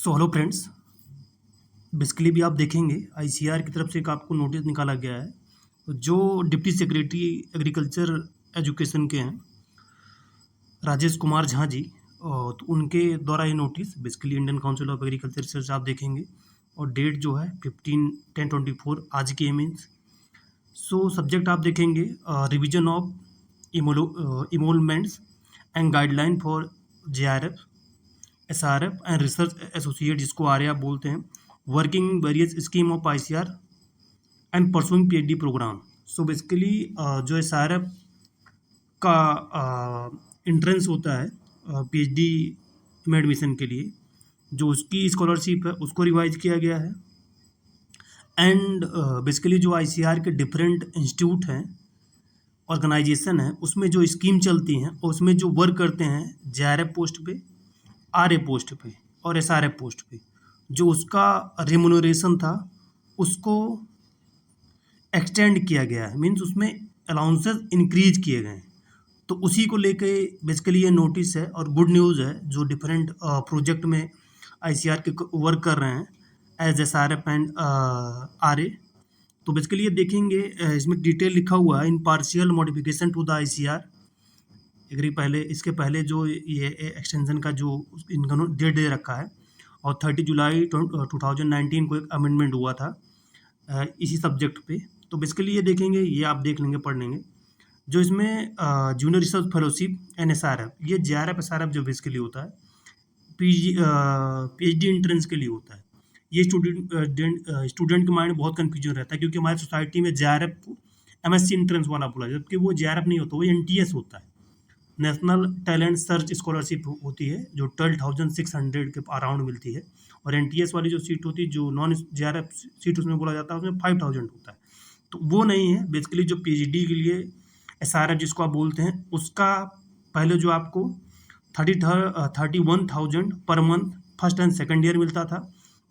Hello friends. Basically भी आप देखेंगे आईसीआर की तरफ से एक आपको नोटिस निकाला गया है। जो डिप्टी सेक्रेटरी एग्रीकल्चर एजुकेशन के हैं राजेश कुमार झा जी, तो उनके द्वारा ये notice basically Indian council of agriculture research आप देखेंगे और डेट जो है 15/10/24 आज की मीन्स। सो सब्जेक्ट आप देखेंगे revision of emoluments and guideline for JRF SRF and research associate, जिसको आर्या बोलते हैं, working various scheme of ICR and pursuing PhD programme. So basically जो SRF का इंट्रेंस होता है PhD में एडमिशन के लिए, जो उसकी स्कॉलरशिप है उसको रिवाइज किया गया है। एंड बेसिकली जो ICR के डिफरेंट इंस्टीट्यूट हैं, ऑर्गेनाइजेशन है, उसमें जो स्कीम चलती हैं और उसमें जो वर्क करते हैं JRF पोस्ट पे, RA पोस्ट पे और SRF पोस्ट पे, जो उसका रेमुनरेशन था उसको एक्सटेंड किया गया है, मीन्स उसमें अलाउंसेस इंक्रीज किए गए हैं। तो उसी को लेके बेसिकली ये नोटिस है और गुड न्यूज़ है जो डिफरेंट प्रोजेक्ट में ICR के वर्क कर रहे हैं एज SRF एंड RA। तो बेसिकली ये देखेंगे इसमें डिटेल लिखा हुआ है in partial modification to the ICR पहले, इसके पहले जो ये एक्सटेंशन का जो इनका डेट दे रखा है और 30 जुलाई 2019 को एक अमेंडमेंट हुआ था इसी सब्जेक्ट पे। तो बेसिकली ये देखेंगे, ये आप देख लेंगे, पढ़ लेंगे। जो इसमें जूनियर रिसर्च फेलोशिप NSRF, ये JRF SRF जो बेसिकली होता है PhD एंट्रेंस के लिए होता है। ये स्टूडेंट के माइंड में बहुत कन्फ्यूजन रहता है क्योंकि हमारी सोसाइटी में JRF को MSc एंट्रेंस वाला बोला जाता है, जबकि वो JRF नहीं होता, वो NTS होता है, नेशनल टैलेंट सर्च स्कॉलरशिप होती है, जो 12,600 के अराउंड मिलती है। और NTS वाली जो सीट होती है, जो नॉन JRF सीट उसमें बोला जाता है, उसमें 5,000 होता है। तो वो नहीं है। बेसिकली जो PhD के लिए SRF जिसको आप बोलते हैं, उसका पहले जो आपको 31,000 per month first and second year मिलता था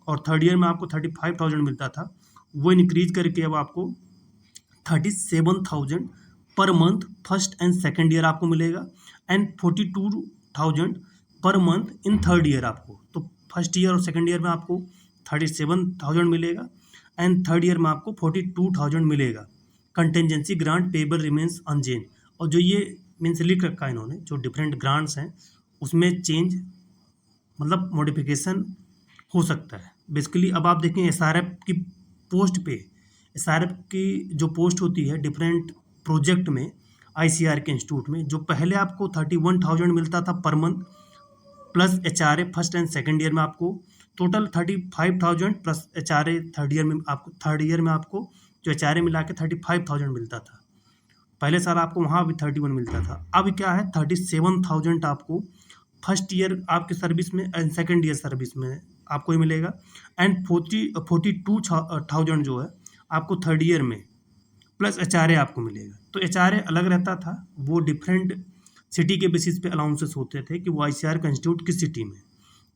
और थर्ड ईयर में आपको 35,000 मिलता था। वो इंक्रीज करके अब आपको 37,000 per month first and second year आपको मिलेगा and 42,000 per month in third year आपको। तो फर्स्ट ईयर और सेकेंड ईयर में आपको 37,000 मिलेगा एंड थर्ड ईयर में आपको 42,000 मिलेगा। Contingency grant payable remains unchanged. और जो ये मीन्स लिख रखा है इन्होंने, जो डिफरेंट ग्रांट्स हैं उसमें चेंज मतलब मॉडिफिकेशन हो सकता है। बेसिकली अब आप देखें SRF की पोस्ट पे, SRF की जो पोस्ट होती है डिफरेंट प्रोजेक्ट में ICR के इंस्टीट्यूट में, जो पहले आपको 31,000 मिलता था per month plus HRA first and second year में आपको total 35,000 plus HRA third year में आपको जो HRA मिला के 35,000 मिलता था। पहले साल आपको वहाँ भी 31 मिलता था। अब क्या है, 37,000 आपको फर्स्ट ईयर आपके सर्विस में एंड सेकेंड ईयर सर्विस में आपको ही मिलेगा एंड 42,000 जो है आपको थर्ड ईयर में प्लस HRA आपको मिलेगा। तो HRA अलग रहता था, वो डिफरेंट सिटी के बेसिस पे अलाउंसेस होते थे कि वो ICR का इंस्टीट्यूट किस सिटी में।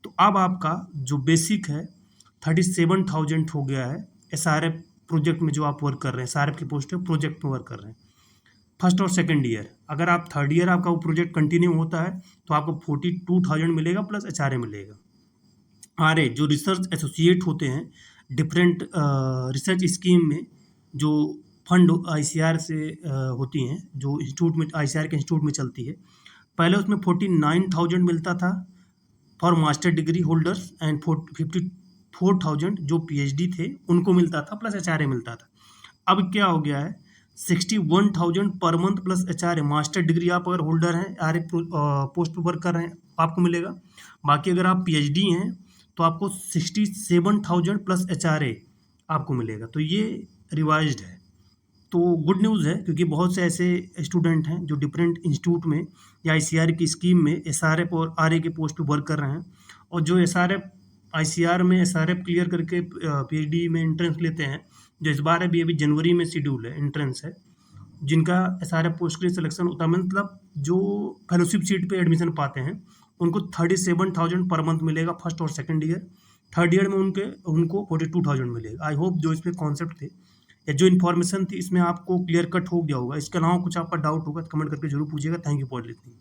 तो अब आपका जो बेसिक है 37,000 हो गया है SRF प्रोजेक्ट में जो आप वर्क कर रहे हैं, SRF की पोस्ट है प्रोजेक्ट में वर्क कर रहे हैं फर्स्ट और सेकंड ईयर। अगर आप थर्ड ईयर आपका वो प्रोजेक्ट कंटिन्यू होता है तो आपको 42,000 मिलेगा प्लस HRA मिलेगा। RA जो रिसर्च एसोसिएट होते हैं डिफरेंट रिसर्च स्कीम में, जो फंड ICR से होती हैं, जो इंस्टीट्यूट में ICR के इंस्टीट्यूट में चलती है, पहले उसमें 49,000 मिलता था for master degree holders and 54,000 जो PhD थे उनको मिलता था प्लस HRA मिलता था। अब क्या हो गया है, 61,000 per month plus HRA। Master degree आप अगर होल्डर हैं, RA पोस्ट पर वर्क कर रहे हैं, आपको मिलेगा। बाकी अगर आप PhD हैं तो आपको 67,000 प्लस HRA आपको मिलेगा। तो ये रिवाइज्ड है। तो गुड न्यूज़ है क्योंकि बहुत से ऐसे स्टूडेंट हैं जो डिफरेंट इंस्टीट्यूट में या ICR की स्कीम में SRF और RA के पोस्ट पे वर्क कर रहे हैं, और जो SRF ICR में SRF क्लियर करके PhD में एंट्रेंस लेते हैं, जो इस बार अभी जनवरी में शेड्यूल है, एंट्रेंस है, जिनका SRF पोस्ट के लिए सिलेक्शन होता है, मतलब जो फेलोशिप सीट पे एडमिशन पाते हैं उनको 37,000 पर मंथ मिलेगा फर्स्ट और सेकेंड ईयर। थर्ड ईयर में उनको 42,000 मिलेगा। आई होप जो इसमें कॉन्सेप्ट थे या जो इन्फॉर्मेशन थी इसमें आपको क्लियर कट हो गया होगा। इसके अलावा कुछ आपका डाउट होगा तो कमेंट करके जरूर पूछिएगा। Thank you for listening.